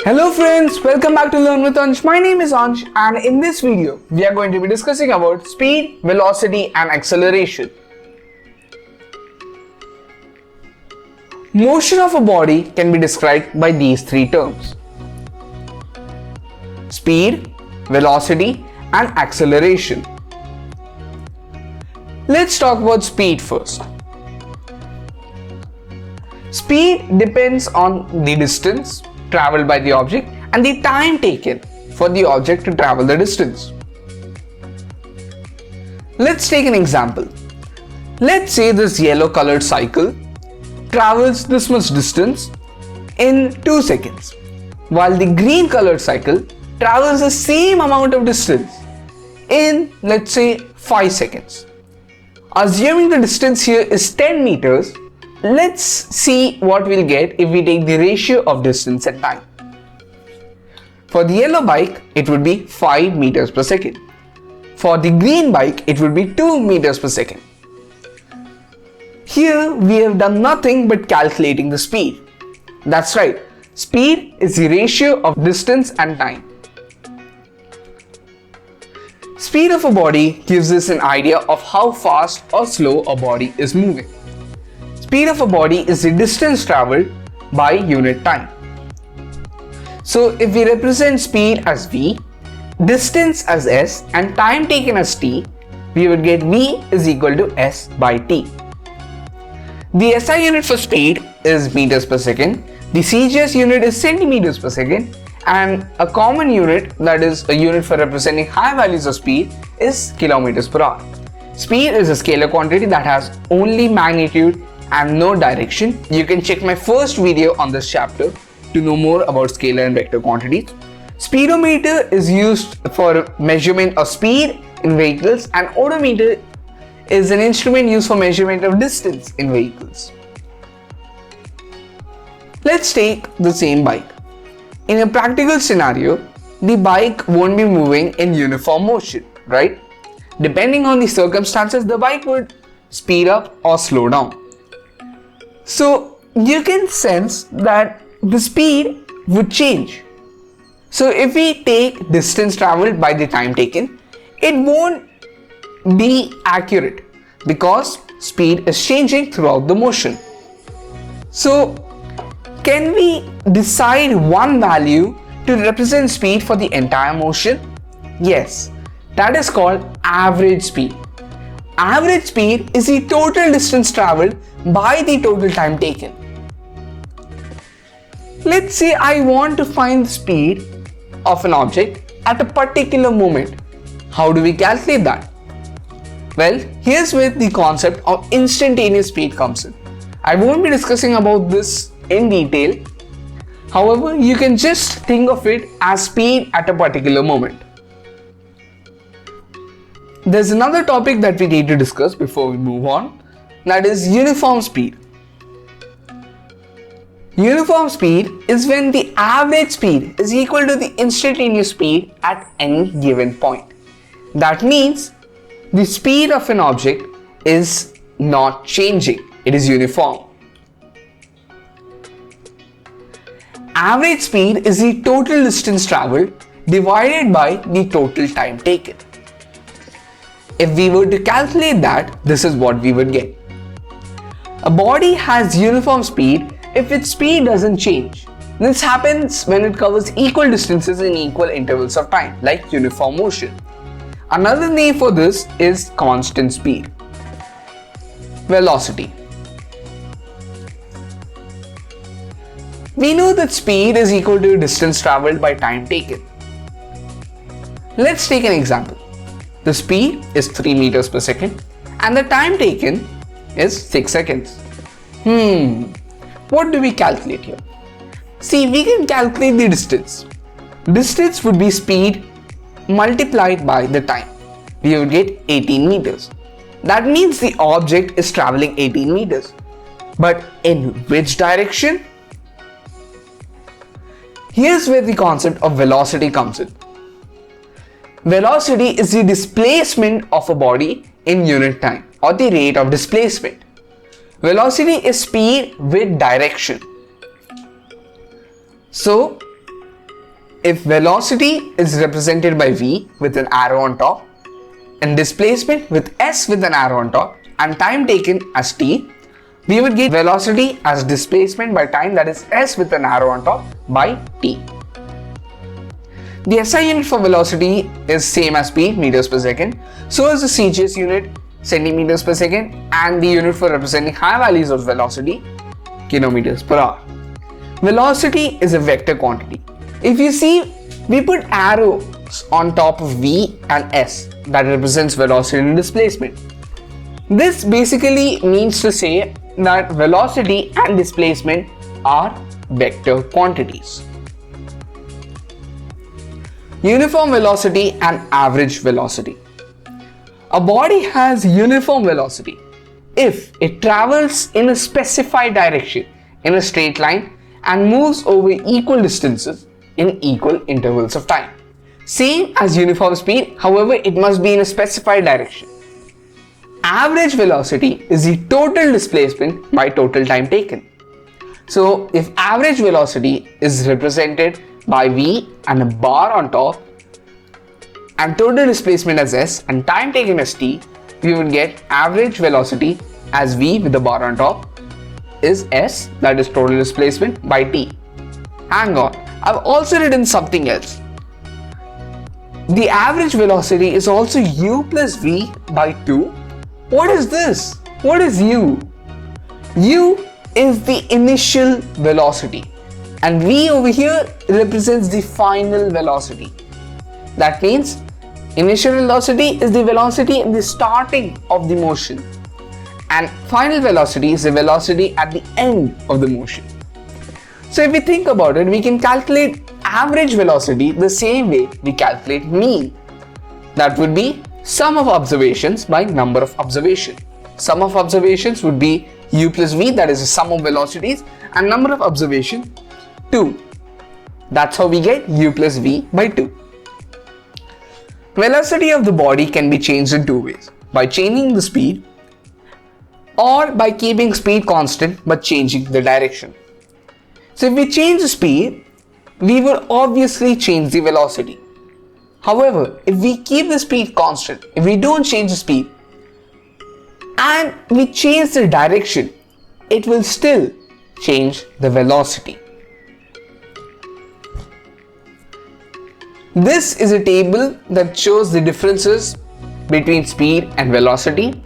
Hello friends, welcome back to Learn with Ansh. My name is Ansh and in this video we are going to be discussing about speed, velocity and acceleration. Motion of a body can be described by these three terms: speed, velocity and acceleration. Let's talk about speed first. Speed depends on the distance traveled by the object and the time taken for the object to travel the distance. Let's take an example. Let's say this yellow colored cycle travels this much distance in 2 seconds, while the green colored cycle travels the same amount of distance in, let's say, 5 seconds. Assuming the distance here is 10 meters, let's see what we'll get if we take the ratio of distance and time. For the yellow bike, it would be 5 meters per second. For the green bike, it would be 2 meters per second. Here, we have done nothing but calculating the speed. That's right, speed is the ratio of distance and time. Speed of a body gives us an idea of how fast or slow a body is moving. Speed of a body is the distance traveled by unit time. So if we represent speed as v, distance as s and time taken as t, we would get v is equal to s by t. The SI unit for speed is meters per second, the CGS unit is centimeters per second, and a common unit, that is a unit for representing high values of speed, is kilometers per hour. Speed is a scalar quantity that has only magnitude and no direction. You can check my first video on this chapter to know more about scalar and vector quantities. Speedometer is used for measurement of speed in vehicles, and odometer is an instrument used for measurement of distance in vehicles. Let's take the same bike. In a practical scenario, the bike won't be moving in uniform motion, right? Depending on the circumstances, the bike would speed up or slow down. So you can sense that the speed would change. So if we take distance traveled by the time taken, it won't be accurate because speed is changing throughout the motion. So can we decide one value to represent speed for the entire motion? Yes, that is called average speed. Average speed is the total distance traveled by the total time taken. Let's say I want to find the speed of an object at a particular moment. How do we calculate that? Well, here's where the concept of instantaneous speed comes in. I won't be discussing about this in detail. However, you can just think of it as speed at a particular moment. There's another topic that we need to discuss before we move on, that is uniform speed. Uniform speed is when the average speed is equal to the instantaneous speed at any given point. That means the speed of an object is not changing, it is uniform. Average speed is the total distance traveled divided by the total time taken. If we were to calculate that, this is what we would get. A body has uniform speed if its speed doesn't change. This happens when it covers equal distances in equal intervals of time, like uniform motion. Another name for this is constant speed. Velocity. We know that speed is equal to distance traveled by time taken. Let's take an example. The speed is 3 meters per second and the time taken is 6 seconds. What do we calculate here? See, we can calculate the distance. Distance would be speed multiplied by the time. We would get 18 meters. That means the object is traveling 18 meters. But in which direction? Here's where the concept of velocity comes in. Velocity is the displacement of a body in unit time, or the rate of displacement. Velocity is speed with direction. So If velocity is represented by v with an arrow on top and displacement with s with an arrow on top and time taken as t, we would get velocity as displacement by time, that is s with an arrow on top, by t. The SI unit for velocity is same as speed, meters per second. So is the CGS unit, centimeters per second, and the unit for representing high values of velocity, kilometers per hour. Velocity is a vector quantity. If you see, we put arrows on top of v and s that represents velocity and displacement. This basically means to say that velocity and displacement are vector quantities. Uniform velocity and average velocity. A body has uniform velocity if it travels in a specified direction in a straight line and moves over equal distances in equal intervals of time. Same as uniform speed, however, it must be in a specified direction. Average velocity is the total displacement by total time taken. So, if average velocity is represented by v and a bar on top and total displacement as s and time taken as t, we would get average velocity as v with the bar on top is s, that is total displacement, by t. Hang on, I've also written something else. The average velocity is also u plus v by 2. What is this? What is u? U is the initial velocity and v over here represents the final velocity. That means initial velocity is the velocity in the starting of the motion and final velocity is the velocity at the end of the motion. So if we think about it, we can calculate average velocity the same way we calculate mean. That would be sum of observations by number of observations. Sum of observations would be u plus v, that is the sum of velocities, and number of observation 2. That's how we get u plus v by 2. Velocity of the body can be changed in two ways: by changing the speed or by keeping speed constant but changing the direction. So if we change the speed, we will obviously change the velocity. However, if we keep the speed constant, if we don't change the speed and we change the direction, it will still change the velocity. This is a table that shows the differences between speed and velocity.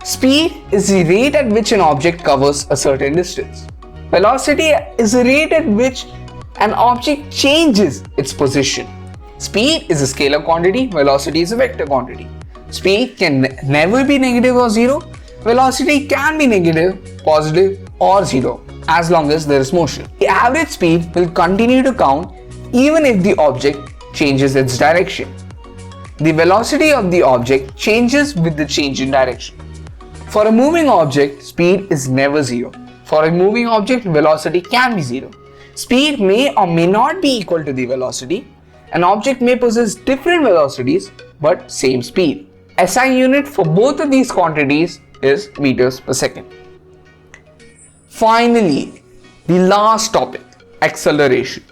Speed is the rate at which an object covers a certain distance. Velocity is the rate at which an object changes its position. Speed is a scalar quantity, velocity is a vector quantity. Speed can never be negative or zero. Velocity can be negative, positive or zero as long as there is motion. The average speed will continue to count even if the object changes its direction. The velocity of the object changes with the change in direction. For a moving object, speed is never zero. For a moving object, velocity can be zero. Speed may or may not be equal to the velocity. An object may possess different velocities but same speed. SI unit for both of these quantities is meters per second. Finally, the last topic, acceleration.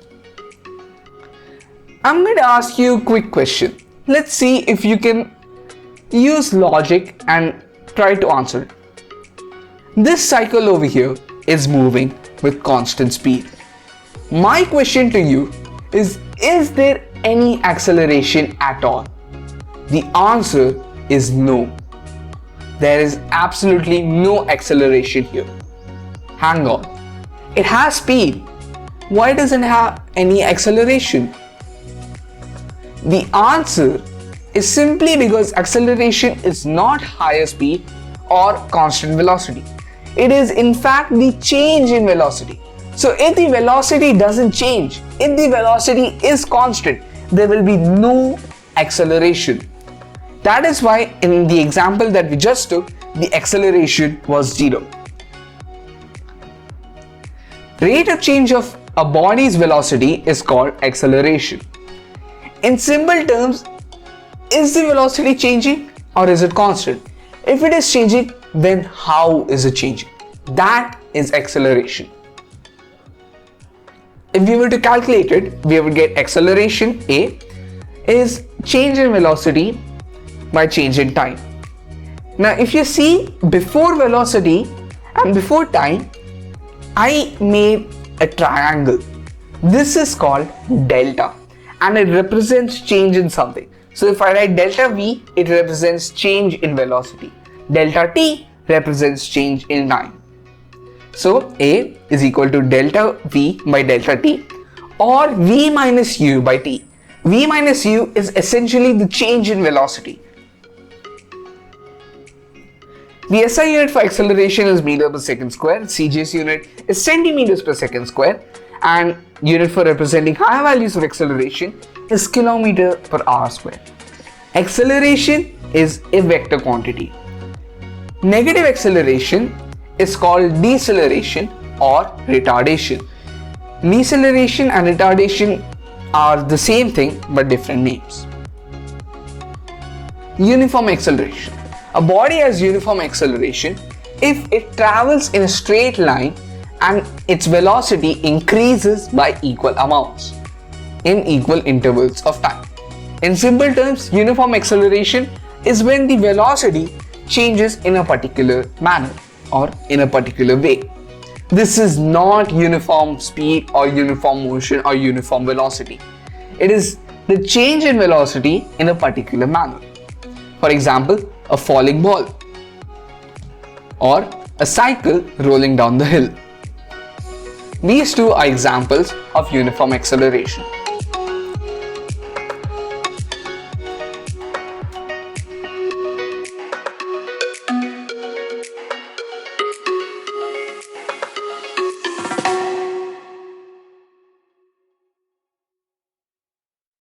I'm going to ask you a quick question. Let's see if you can use logic and try to answer it. This cycle over here is moving with constant speed. My question to you is there any acceleration at all? The answer is no. There is absolutely no acceleration here. Hang on. It has speed. Why doesn't it have any acceleration? The answer is simply because acceleration is not higher speed or constant velocity. It is in fact the change in velocity. So if the velocity doesn't change, if the velocity is constant, there will be no acceleration. That is why in the example that we just took, the acceleration was zero. Rate of change of a body's velocity is called acceleration. In simple terms, is the velocity changing or is it constant? If it is changing, then how is it changing? That is acceleration. If we were to calculate it, we would get acceleration A is change in velocity by change in time. Now if you see, before velocity and before time, I made a triangle. This is called delta and it represents change in something. So if I write delta V, it represents change in velocity. Delta T represents change in time. So A is equal to delta V by delta T or V minus U by T. V minus U is essentially the change in velocity. The SI unit for acceleration is meter per second square, CGS unit is centimeters per second square, and unit for representing higher values of acceleration is kilometer per hour square. Acceleration is a vector quantity. Negative acceleration is called deceleration or retardation. Deceleration and retardation are the same thing but different names. Uniform acceleration. A body has uniform acceleration if it travels in a straight line and its velocity increases by equal amounts in equal intervals of time. In simple terms, uniform acceleration is when the velocity changes in a particular manner or in a particular way. This is not uniform speed or uniform motion or uniform velocity. It is the change in velocity in a particular manner. For example, a falling ball or a cycle rolling down the hill. These two are examples of uniform acceleration.